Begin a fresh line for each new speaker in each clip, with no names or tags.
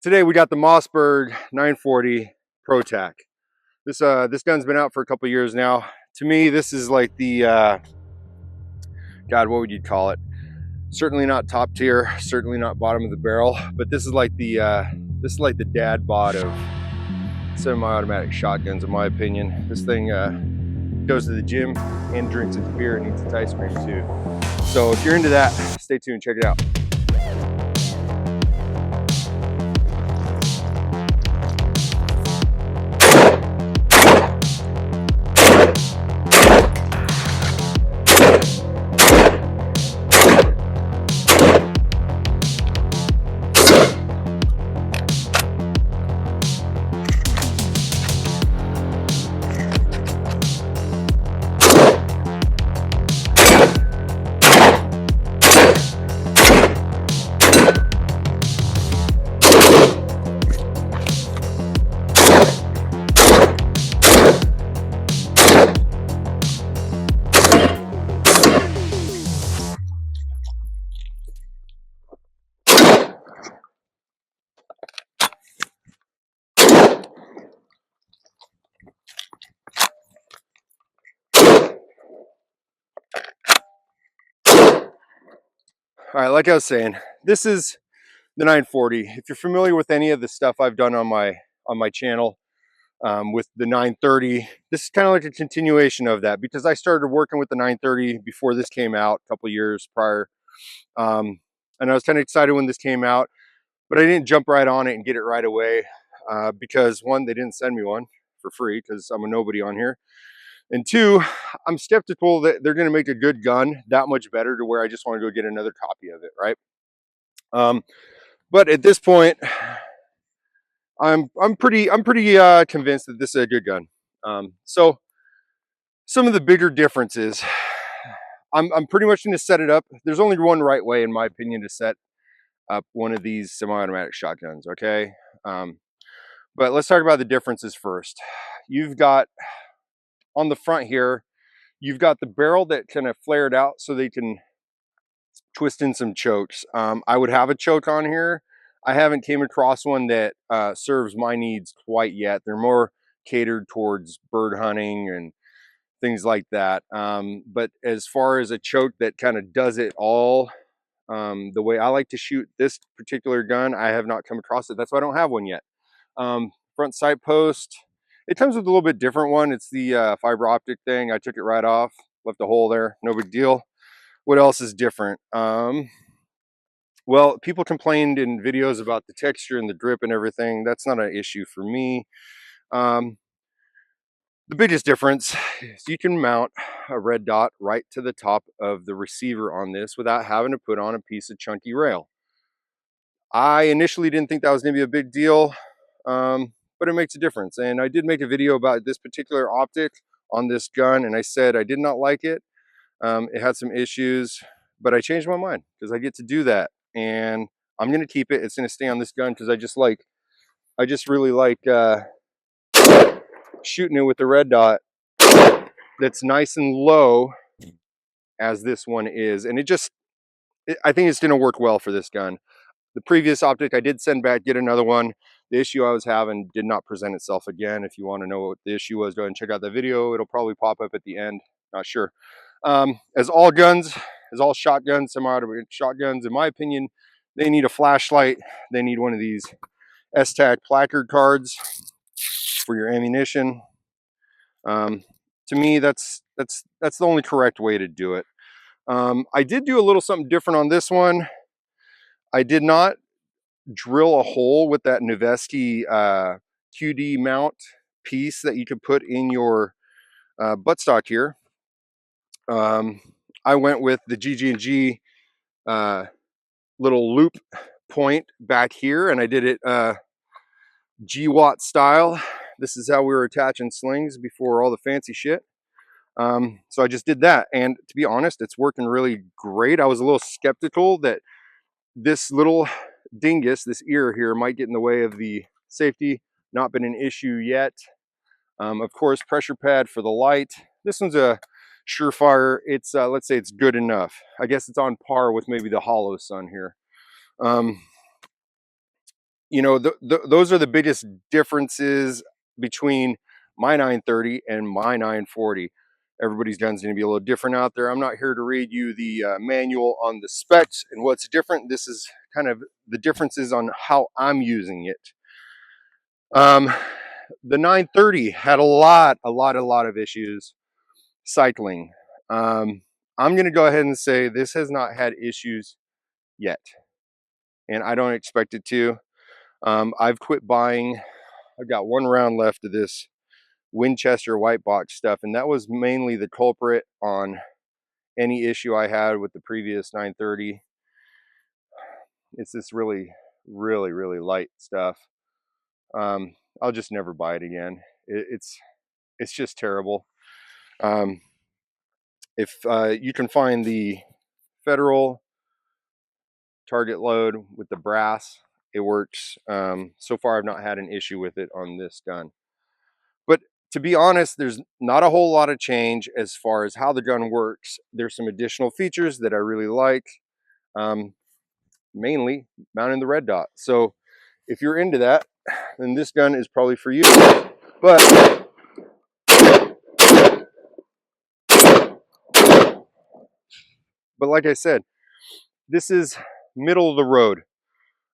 Today we got the Mossberg 940 Pro Tac. This gun's been out for a couple years now. To me, this is like the God, what would you call it? Certainly not top tier, certainly not bottom of the barrel, but this is like the dad bod of semi-automatic shotguns, in my opinion. This thing goes to the gym and drinks its beer and eats its ice cream too. So if you're into that, stay tuned, check it out. All right, like I was saying, this is the 940. If you're familiar with any of the stuff I've done on my channel with the 930, this is kind of like a continuation of that because I started working with the 930 before this came out a couple years prior, and I was kind of excited when this came out, but I didn't jump right on it and get it right away because one, they didn't send me one for free because I'm a nobody on here, and two, I'm skeptical that they're going to make a good gun that much better to where I just want to go get another copy of it, right? But at this point, I'm pretty convinced that this is a good gun. So some of the bigger differences, I'm pretty much going to set it up. There's only one right way, in my opinion, to set up one of these semi-automatic shotguns. Okay, but let's talk about the differences first. You've got on the front here, you've got the barrel that kind of flared out so they can twist in some chokes. I would have a choke on here. I haven't came across one that serves my needs quite yet. They're more catered towards bird hunting and things like that. But as far as a choke that kind of does it all, the way I like to shoot this particular gun, I have not come across it. That's why I don't have one yet. Front sight post, it comes with a little bit different one. It's the fiber optic thing. I took it right off, left a hole there, no big deal. What else is different? Well, people complained in videos about the texture and the drip and everything. That's not an issue for me. Um, the biggest difference is you can mount a red dot right to the top of the receiver on this without having to put on a piece of chunky rail. I initially didn't think that was going to be a big deal, but it makes a difference. And I did make a video about this particular optic on this gun, and I said I did not like it. It had some issues, but I changed my mind because I get to do that, and I'm gonna keep it. It's gonna stay on this gun because I just really like shooting it with the red dot that's nice and low as this one is, and I think it's gonna work well for this gun. The previous optic I did send back, get another one. The issue I was having did not present itself again. If you want to know what the issue was, go ahead and check out the video. It'll probably pop up at the end. Not sure. As all guns, as all shotguns, semi-automatic shotguns, in my opinion, they need a flashlight. They need one of these S-Tac placard cards for your ammunition. To me, that's the only correct way to do it. I did do a little something different on this one. I did not drill a hole with that Noveske QD mount piece that you could put in your buttstock here. I went with the GG&G little loop point back here, and I did it GWatt style. This is how we were attaching slings before all the fancy shit. So I just did that, and to be honest, it's working really great. I was a little skeptical that this little dingus, this ear here, might get in the way of the safety. Not been an issue yet. Of course, pressure pad for the light. This one's a Surefire. It's let's say it's good enough. I guess it's on par with maybe the Hollow Sun here. you know, those are the biggest differences between my 930 and my 940. Everybody's gun's going to be a little different out there. I'm not here to read you the manual on the specs and what's different. This is kind of the differences on how I'm using it. The 930 had a lot of issues cycling. I'm going to go ahead and say this has not had issues yet, and I don't expect it to. I've quit buying. I've got one round left of this Winchester white box stuff, and that was mainly the culprit on any issue I had with the previous 930. It's this really light stuff. I'll just never buy it again. It's just terrible. Um, if you can find the Federal target load with the brass, it works. So far, I've not had an issue with it on this gun. But to be honest, there's not a whole lot of change as far as how the gun works. There's some additional features that I really like, mainly mounting the red dot. So if you're into that, then this gun is probably for you. But like I said, this is middle of the road.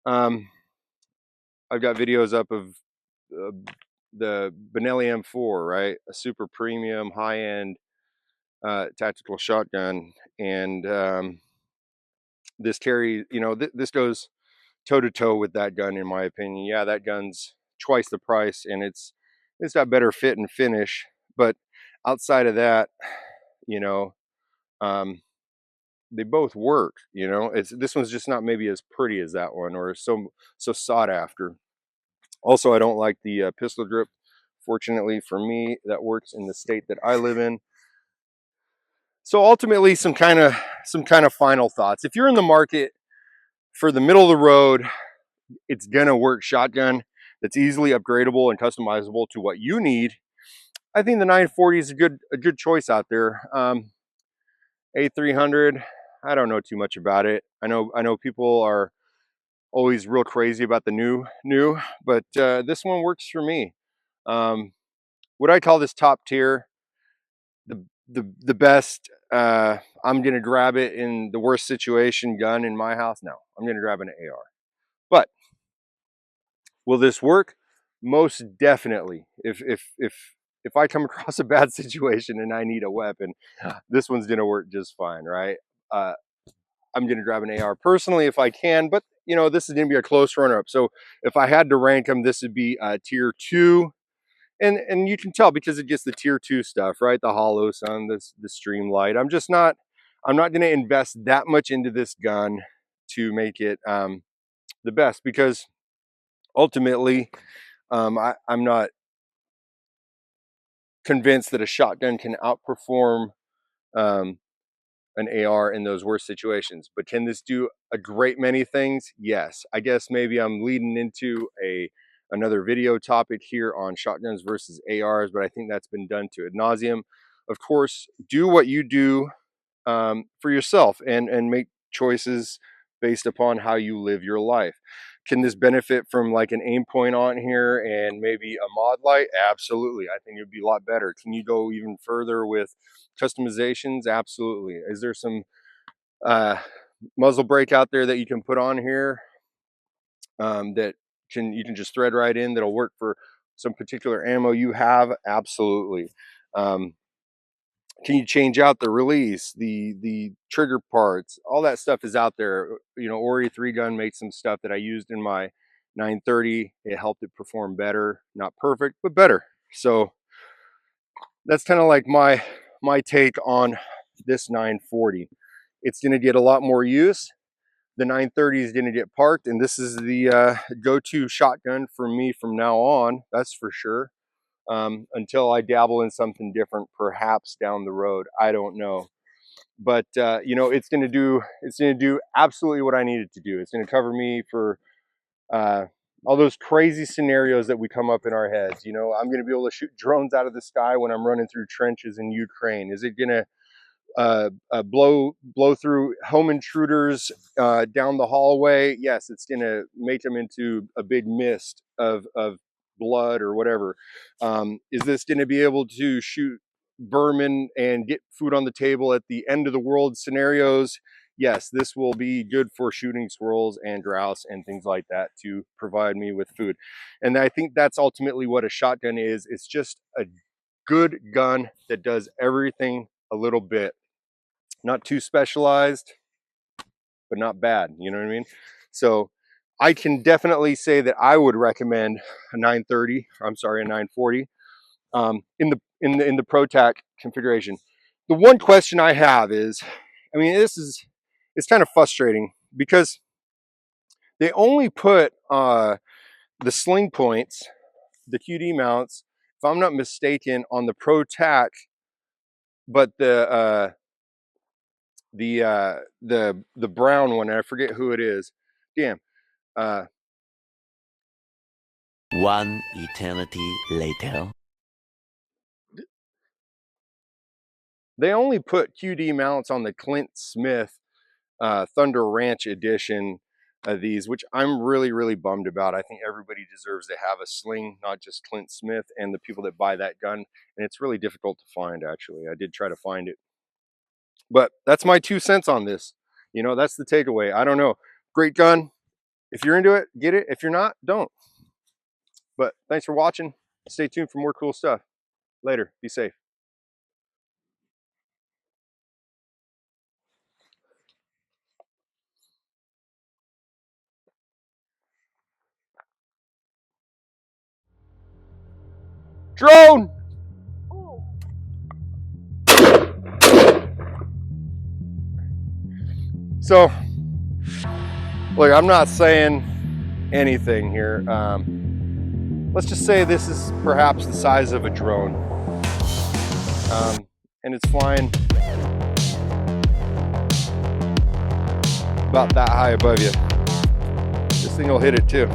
I've got videos up of the Benelli M4, right? A super premium, high-end tactical shotgun, and this carry, you know, this goes toe to toe with that gun, in my opinion. Yeah, that gun's twice the price, and it's got better fit and finish. But outside of that, you know, um, they both work. You know, this one's just not maybe as pretty as that one, or so sought after. Also, I don't like the pistol grip. Fortunately for me, that works in the state that I live in. So ultimately, some kind of final thoughts. If you're in the market for the middle of the road, it's gonna work shotgun that's easily upgradable and customizable to what you need, I think the 940 is a good choice out there. A300, I don't know too much about it. I know people are always real crazy about the new, but this one works for me. Would I call this top tier? The best. I'm gonna grab it in the worst situation gun in my house. No, I'm gonna grab an AR. But will this work? Most definitely. If I come across a bad situation and I need a weapon, this one's gonna work just fine, right? Uh, I'm gonna grab an AR personally if I can, but you know this is gonna be a close runner-up. So if I had to rank them, this would be tier 2, and you can tell because it gets the tier 2 stuff, right? The hollow sun, the streamlight. I'm not gonna invest that much into this gun to make it the best, because ultimately I'm not convinced that a shotgun can outperform um, an AR in those worst situations. But can this do a great many things? Yes. I guess maybe I'm leading into another video topic here on shotguns versus ARs, but I think that's been done to ad nauseum. Of course, do what you do for yourself, and make choices based upon how you live your life. Can this benefit from like an aim point on here and maybe a mod light? Absolutely. I think it would be a lot better. Can you go even further with customizations? Absolutely. Is there some uh, muzzle brake out there that you can put on here that you can just thread right in that'll work for some particular ammo you have? Absolutely. Can you change out the release, the trigger parts? All that stuff is out there. You know, Ori 3 gun made some stuff that I used in my 930. It helped it perform better, not perfect, but better. So that's kind of like my take on this 940. It's going to get a lot more use. The 930 is going to get parked, and this is the go-to shotgun for me from now on. That's for sure. Until I dabble in something different, perhaps down the road. I don't know, but you know, it's going to do absolutely what I need it to do. It's going to cover me for uh, all those crazy scenarios that we come up in our heads. You know, I'm going to be able to shoot drones out of the sky when I'm running through trenches in Ukraine. Is it going to blow through home intruders down the hallway. Yes, it's gonna make them into a big mist of blood or whatever. Is this gonna be able to shoot vermin and get food on the table at the end of the world scenarios? Yes, this will be good for shooting squirrels and grouse and things like that to provide me with food. And I think that's ultimately what a shotgun is. It's just a good gun that does everything a little bit. Not too specialized, but not bad. You know what I mean? So I can definitely say that I would recommend a 930. I'm sorry, a 940 in the Pro Tac configuration. The one question I have is, I mean, it's kind of frustrating because they only put the sling points, the QD mounts, if I'm not mistaken, on the Pro Tac, but the brown one, I forget who it is. Damn.
One eternity later.
They only put QD mounts on the Clint Smith Thunder Ranch edition of these, which I'm really, really bummed about. I think everybody deserves to have a sling, not just Clint Smith and the people that buy that gun. And it's really difficult to find, actually. I did try to find it. But that's my 2 cents on this. You know, that's the takeaway. I don't know. Great gun. If you're into it, get it. If you're not, don't. But thanks for watching. Stay tuned for more cool stuff. Later. Be safe. Drone! So, look, I'm not saying anything here. Let's just say this is perhaps the size of a drone. And it's flying about that high above you. This thing will hit it too.